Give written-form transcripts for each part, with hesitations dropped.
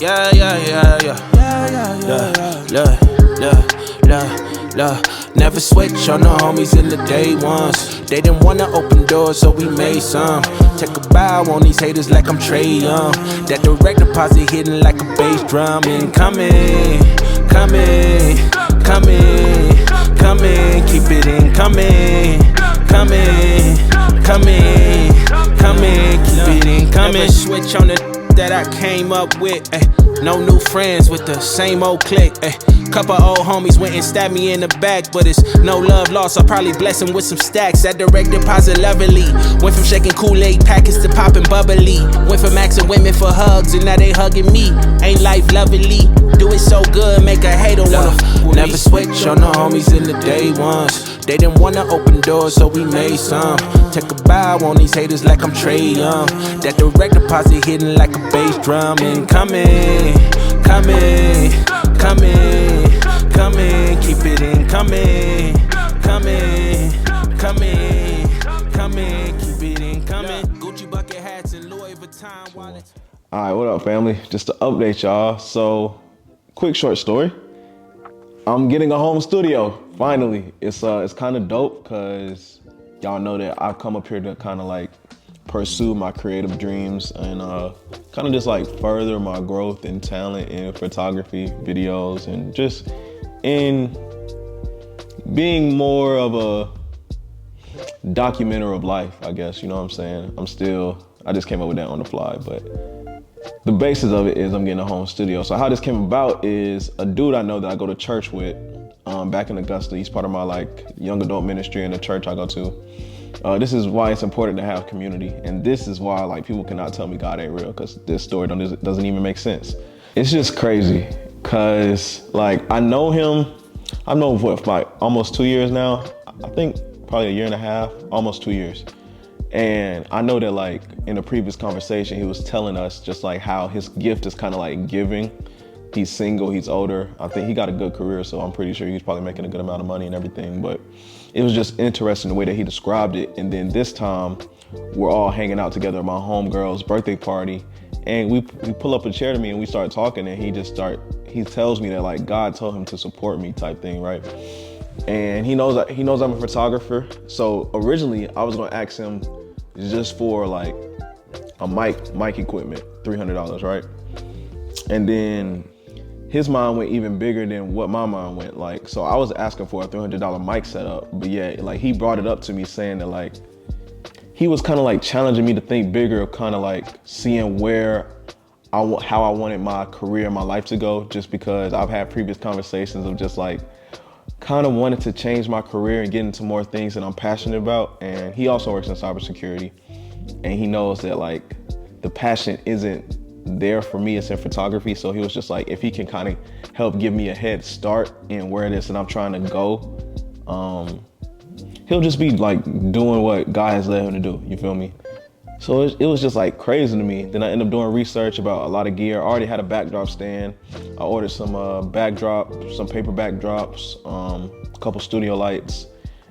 Yeah, yeah, yeah, yeah. Look. Never switch on the homies in the day ones. They didn't wanna open doors, so we made some. Take a bow on these haters like I'm Trey Young. That direct deposit hitting like a bass drum. Incoming, coming, keep it incoming, coming, keep it incoming. Never switch on the that I came up with, no new friends with the same old clique, Couple old homies went and stabbed me in the back, but it's no love lost. I'll probably bless them with some stacks. That direct deposit lovely. Went from shaking Kool-Aid packets to popping bubbly. Went from asking women for hugs and now they hugging me. Ain't life lovely? Do it so good, make a hater wanna never switch on the homies in the day ones. They didn't wanna open doors, so we made some. Take a bow on these haters like I'm Trey Young. That direct deposit hitting like a bass drum. Incoming, coming, keep it incoming, coming, keep it incoming. Gucci bucket hats and Louis Vuitton wallets. All right, what up, family? Just to update y'all. So, quick short story. I'm getting a home studio. Finally, it's kind of dope because y'all know that I've come up here to kind of like pursue my creative dreams and kind of just like further my growth and talent in photography, videos, and just in being more of a documenter of life, I guess, you know what I'm saying? I just came up with that on the fly, but the basis of it is I'm getting a home studio. So how this came about is a dude I know that I go to church with back in Augusta. He's part of my like young adult ministry in the church I go to. This is why it's important to have community. And this is why like people cannot tell me God ain't real, because this story doesn't even make sense. It's just crazy because like I've known him for like almost 2 years now. I think probably a year and a half, almost 2 years. And I know that like in a previous conversation, he was telling us just like how his gift is kind of like giving. He's single, he's older. I think he got a good career, so I'm pretty sure he's probably making a good amount of money and everything. But it was just interesting the way that he described it. And then this time we're all hanging out together at my homegirl's birthday party. And we pull up a chair to me and we start talking, and he tells me that like God told him to support me type thing, right? And he knows I'm a photographer. So originally I was gonna ask him just for like a mic equipment, $300, right? And then his mind went even bigger than what my mind went. Like, so I was asking for a $300 mic setup, but yeah, like he brought it up to me saying that like, he was kind of like challenging me to think bigger, of kind of like seeing how I wanted my career and my life to go, just because I've had previous conversations of just like, kind of wanted to change my career and get into more things that I'm passionate about. And he also works in cybersecurity, and he knows that like the passion isn't there for me, it's in photography. So he was just like, if he can kind of help give me a head start in where it is that I'm trying to go, he'll just be like doing what God has led him to do, you feel me? So it was just like crazy to me. Then I ended up doing research about a lot of gear. I already had a backdrop stand. I ordered some some paper backdrops, a couple studio lights,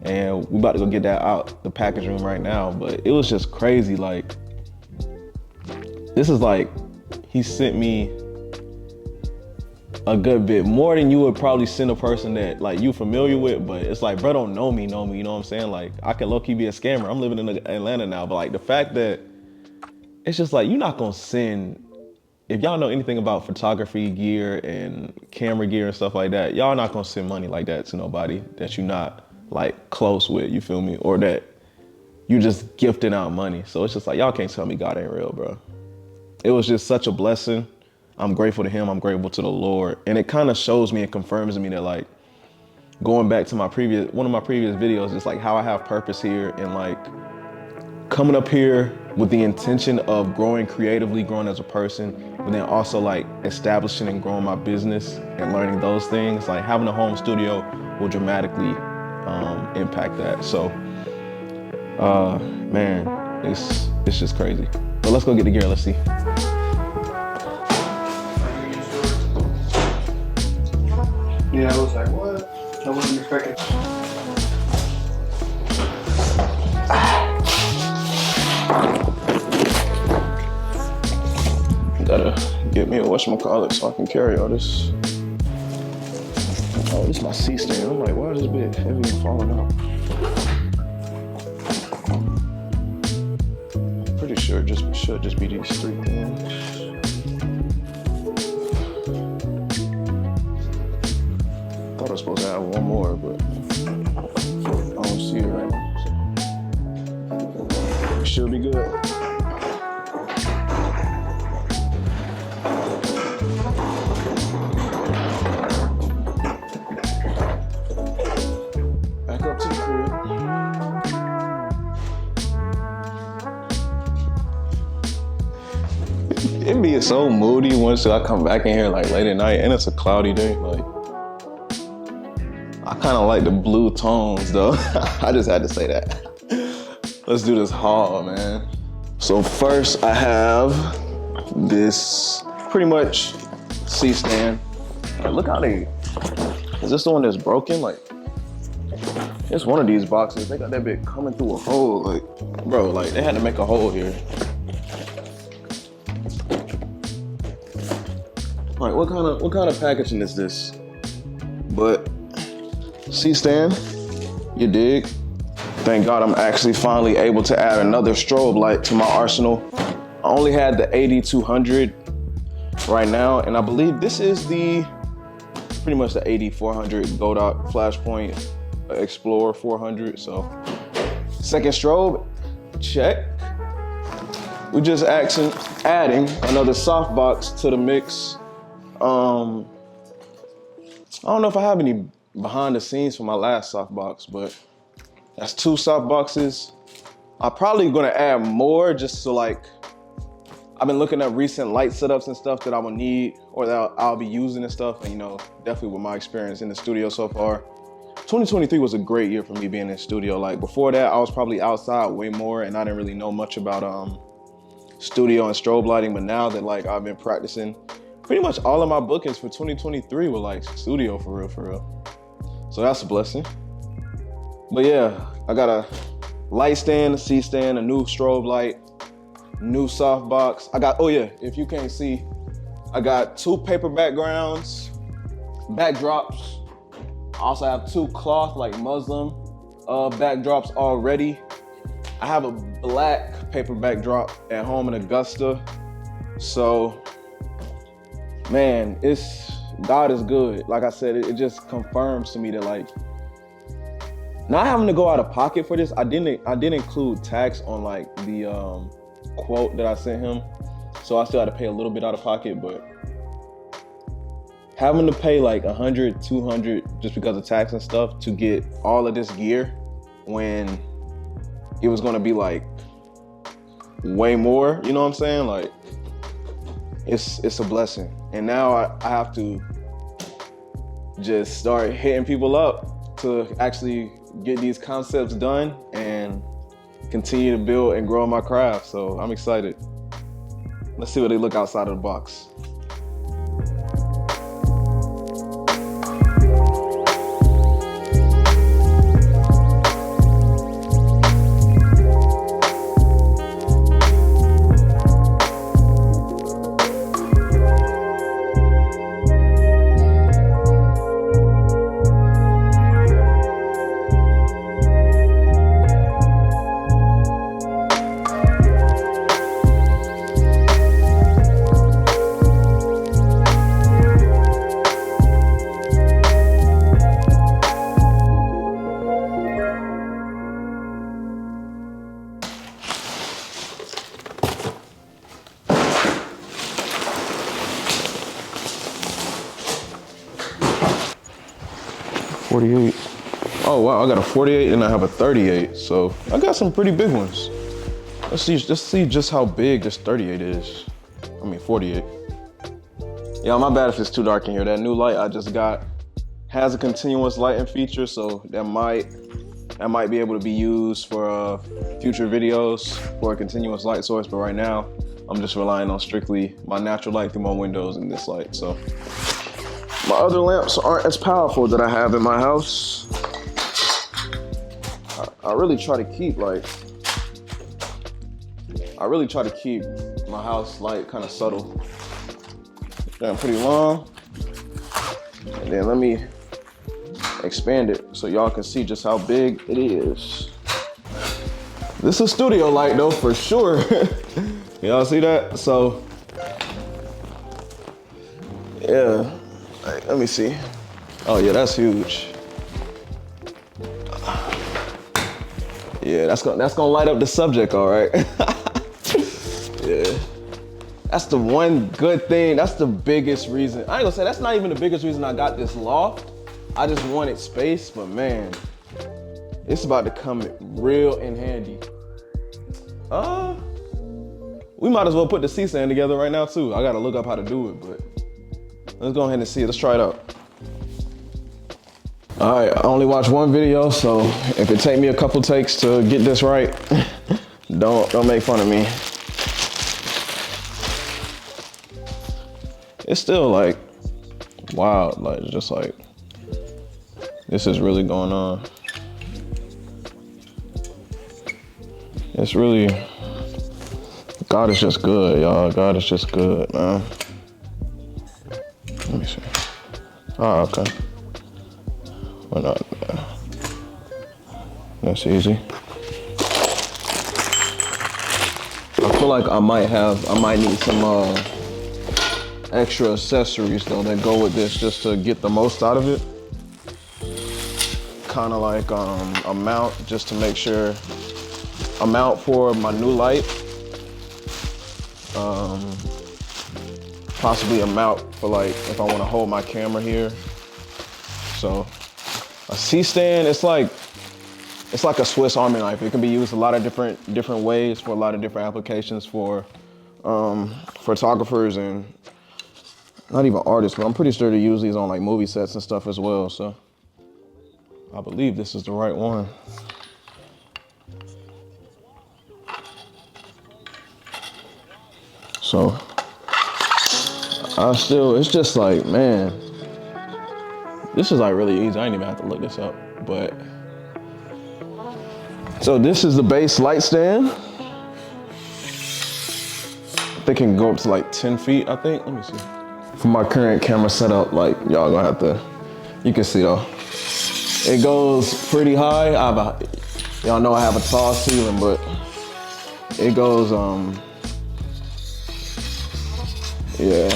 and we about to go get that out the package room right now. But it was just crazy. Like, this is like, he sent me a good bit more than you would probably send a person that like you familiar with, but it's like, bro, don't know me, you know what I'm saying? Like, I could low-key be a scammer. I'm living in Atlanta now, but like the fact that it's just like, you're not gonna send, if y'all know anything about photography gear and camera gear and stuff like that, y'all not gonna send money like that to nobody that you're not like close with, you feel me? Or that you just gifting out money. So it's just like, y'all can't tell me God ain't real, bro. It was just such a blessing. I'm grateful to him, I'm grateful to the Lord. And it kind of shows me and confirms me that like, going back to one of my previous videos, it's like how I have purpose here and like coming up here with the intention of growing creatively, growing as a person, but then also like establishing and growing my business and learning those things. Like having a home studio will dramatically impact that. So, man, it's just crazy. But let's go get the gear, let's see. Yeah, I was like, what? I wasn't expecting. get me a whatchamacallit so I can carry all this. Oh, this is my C-stand. I'm like, why is this bit heavy and falling out? Pretty sure it should just be these 3 things. Thought I was supposed to have one more, but I don't see it right now. So it should be good. Back up to the crib. It be so moody once I come back in here like late at night and it's a cloudy day. Like, I kind of like the blue tones though. I just had to say that. Let's do this haul, man. So first I have this pretty much C-stand. Like, look how is this the one that's broken? Like, it's one of these boxes. They got that bit coming through a hole. Like, bro, like they had to make a hole here. Like, what kind of packaging is this? But C-stand, you dig? Thank God I'm actually finally able to add another strobe light to my arsenal. I only had the 8200 right now, and I believe this is pretty much the 8400 Godot Flashpoint Explorer 400. So second strobe, check. We just adding another softbox to the mix. I don't know if I have any behind the scenes for my last softbox, but that's 2 softboxes. I'm probably gonna add more just so like, I've been looking at recent light setups and stuff that I will need or that I'll be using and stuff. And definitely with my experience in the studio so far, 2023 was a great year for me being in the studio. Like before that, I was probably outside way more and I didn't really know much about studio and strobe lighting. But now that like I've been practicing, pretty much all of my bookings for 2023 were like studio for real. So that's a blessing. But yeah, I got a light stand, a C-stand, a new strobe light, new softbox. Oh yeah, if you can't see, I got 2 paper backgrounds, backdrops. I also have 2 cloth, like Muslim backdrops already. I have a black paper backdrop at home in Augusta. So, man, God is good. Like I said, it just confirms to me that like, not having to go out of pocket for this, I didn't include tax on like the quote that I sent him. So I still had to pay a little bit out of pocket, but having to pay like $100, $200 just because of tax and stuff to get all of this gear when it was gonna be like way more, you know what I'm saying? Like, it's a blessing. And now I have to just start hitting people up to actually get these concepts done and continue to build and grow my craft. So I'm excited. Let's see what they look outside of the box. Oh wow, I got a 48 and I have a 38, so I got some pretty big ones. Let's see just how big this 38 is. I mean 48. Yeah, my bad if it's too dark in here. That new light I just got has a continuous lighting feature, so that might be able to be used for future videos for a continuous light source. But right now, I'm just relying on strictly my natural light through my windows and this light. So my other lamps aren't as powerful that I have in my house. I really try to keep my house light kind of subtle. Damn, pretty long. And then let me expand it so y'all can see just how big it is. This is studio light though, for sure. Y'all see that? So, yeah. Right, let me see. Oh yeah, that's huge. Yeah, that's gonna light up the subject, all right. Yeah. That's the one good thing. That's the biggest reason. I ain't gonna say that's not even the biggest reason I got this loft. I just wanted space, but man, it's about to come real in handy. We might as well put the C-stand together right now too. I gotta look up how to do it, but let's go ahead and see it. Let's try it out. All right, I only watched one video, so if it take me a couple takes to get this right, don't make fun of me. It's still like wild, like just like this is really going on. It's really, God is just good, y'all. God is just good, man. Let me see. Oh, okay. Why not? That's easy. I feel like I might need some extra accessories though that go with this just to get the most out of it. Kind of like a mount just to make sure, a mount for my new light. Possibly a mount for like if I want to hold my camera here. So a C-stand, it's like a Swiss Army knife. It can be used a lot of different ways for a lot of different applications for photographers and not even artists, but I'm pretty sure they use these on like movie sets and stuff as well. So I believe this is the right one. So it's just like, man, this is like really easy. I didn't even have to look this up, but. So this is the base light stand. They can go up to like 10 feet, I think. Let me see. For my current camera setup, like y'all gonna have to, you can see though. It goes pretty high. Y'all know I have a tall ceiling, but it goes, yeah.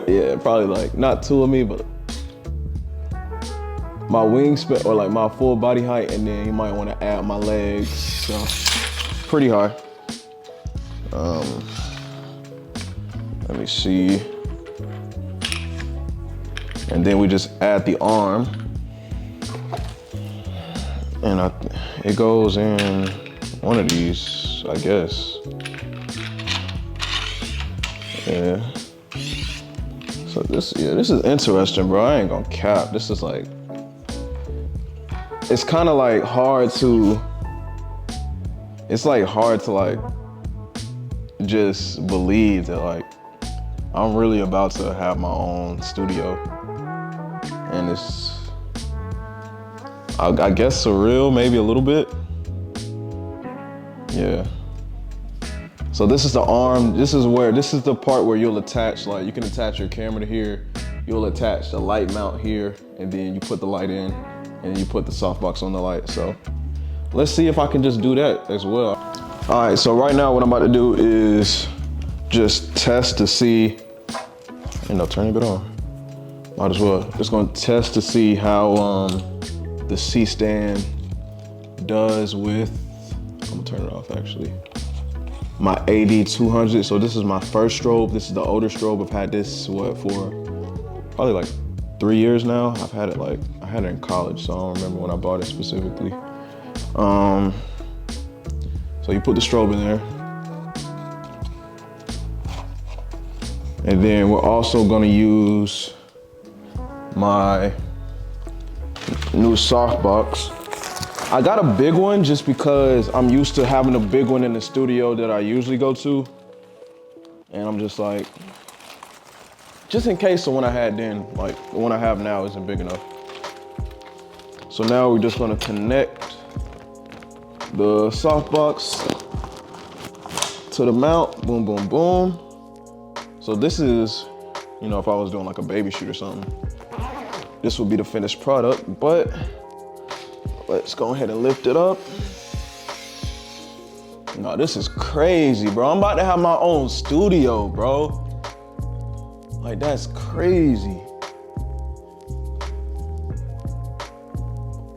Yeah, probably like, not two of me, but my wingspan or like my full body height, and then you might want to add my legs. So pretty high. Let me see. And then we just add the arm, and it goes in one of these, I guess. Yeah. So this is interesting, bro. I ain't gonna cap. This is like, it's kind of like hard to like just believe that like I'm really about to have my own studio, and it's I guess surreal, maybe a little bit. Yeah. So this is the arm. This is the part where you'll attach, like you can attach your camera to here. You'll attach the light mount here, and then you put the light in, and you put the softbox on the light. So let's see if I can just do that as well. All right, so right now what I'm about to do is just test to see, turn it on. Might as well. Just gonna test to see how the C-stand does with, I'm gonna turn it off actually, my AD200. So this is my first strobe. This is the older strobe. I've had this, for probably like 3 years now. I had it in college, so I don't remember when I bought it specifically. So you put the strobe in there. And then we're also gonna use my new softbox. I got a big one just because I'm used to having a big one in the studio that I usually go to. And I'm just like, just in case the one I had then, like the one I have now isn't big enough. So now we're just gonna connect the softbox to the mount, boom, boom, boom. So this is, you know, if I was doing like a baby shoot or something, this would be the finished product, but let's go ahead and lift it up. No, this is crazy, bro. I'm about to have my own studio, bro. Like, that's crazy.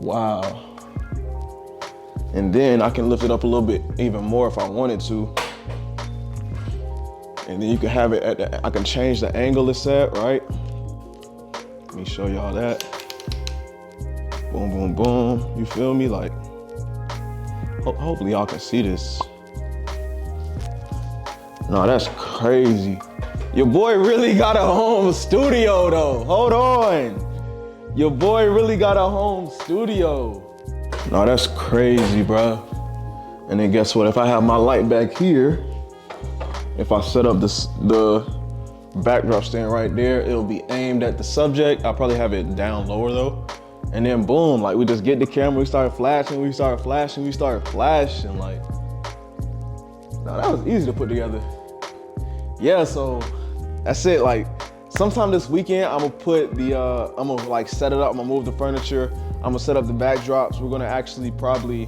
Wow. And then I can lift it up a little bit even more if I wanted to. And then you can have it I can change the angle it's at, right? Let me show y'all that. Boom, boom, boom. You feel me? Like, hopefully y'all can see this. No, that's crazy. Your boy really got a home studio though. Hold on. Your boy really got a home studio. No, that's crazy, bro. And then guess what? If I have my light back here, if I set up the backdrop stand right there, it'll be aimed at the subject. I'll probably have it down lower though. And then boom, like we just get the camera, we start flashing, like. No, that was easy to put together. Yeah, so that's it. Like, sometime this weekend, I'm gonna put the, I'm gonna like set it up, I'm gonna move the furniture, I'm gonna set up the backdrops. We're gonna actually probably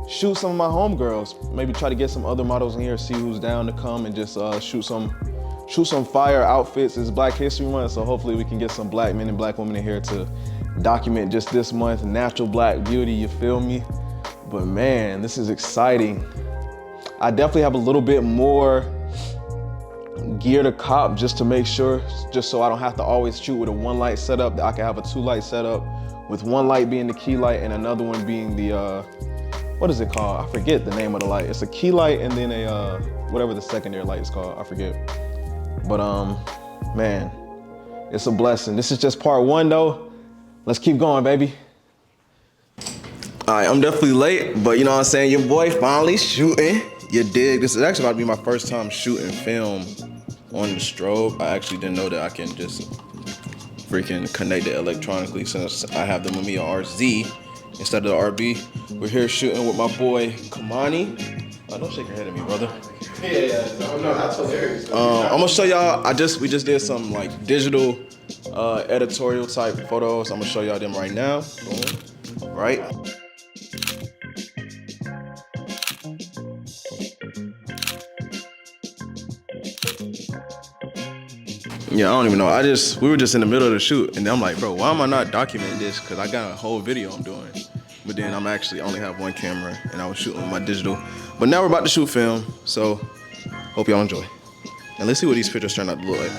shoot some of my homegirls. Maybe try to get some other models in here, see who's down to come and just shoot some fire outfits. It's Black History Month, so hopefully we can get some black men and black women in here to document just this month, natural black beauty, you feel me? But man, this is exciting. I definitely have a little bit more gear to cop just to make sure, just so I don't have to always shoot with a one light setup, that I can have a 2-light setup with one light being the key light and another one being the, what is it called? I forget the name of the light. It's a key light and then a, whatever the secondary light is called, I forget. But man, it's a blessing. This is just part 1 though. Let's keep going, baby. All right, I'm definitely late, but you know what I'm saying? Your boy finally shooting. You dig? This is actually about to be my first time shooting film on the strobe. I actually didn't know that I can just freaking connect it electronically since I have the Mamiya RZ instead of the RB. We're here shooting with my boy Kymani. Oh, don't shake your head at me, brother. Yeah. No, that's hilarious. I'm gonna show y'all. We just did some like digital editorial type photos. I'm gonna show y'all them right now. Boom. Right. Yeah, I don't even know. We were just in the middle of the shoot, and I'm like, bro, why am I not documenting this? Because I got a whole video I'm doing. But then I'm actually only have one camera, and I was shooting with my digital. But now we're about to shoot film, so hope y'all enjoy. And let's see what these pictures turn out to look like.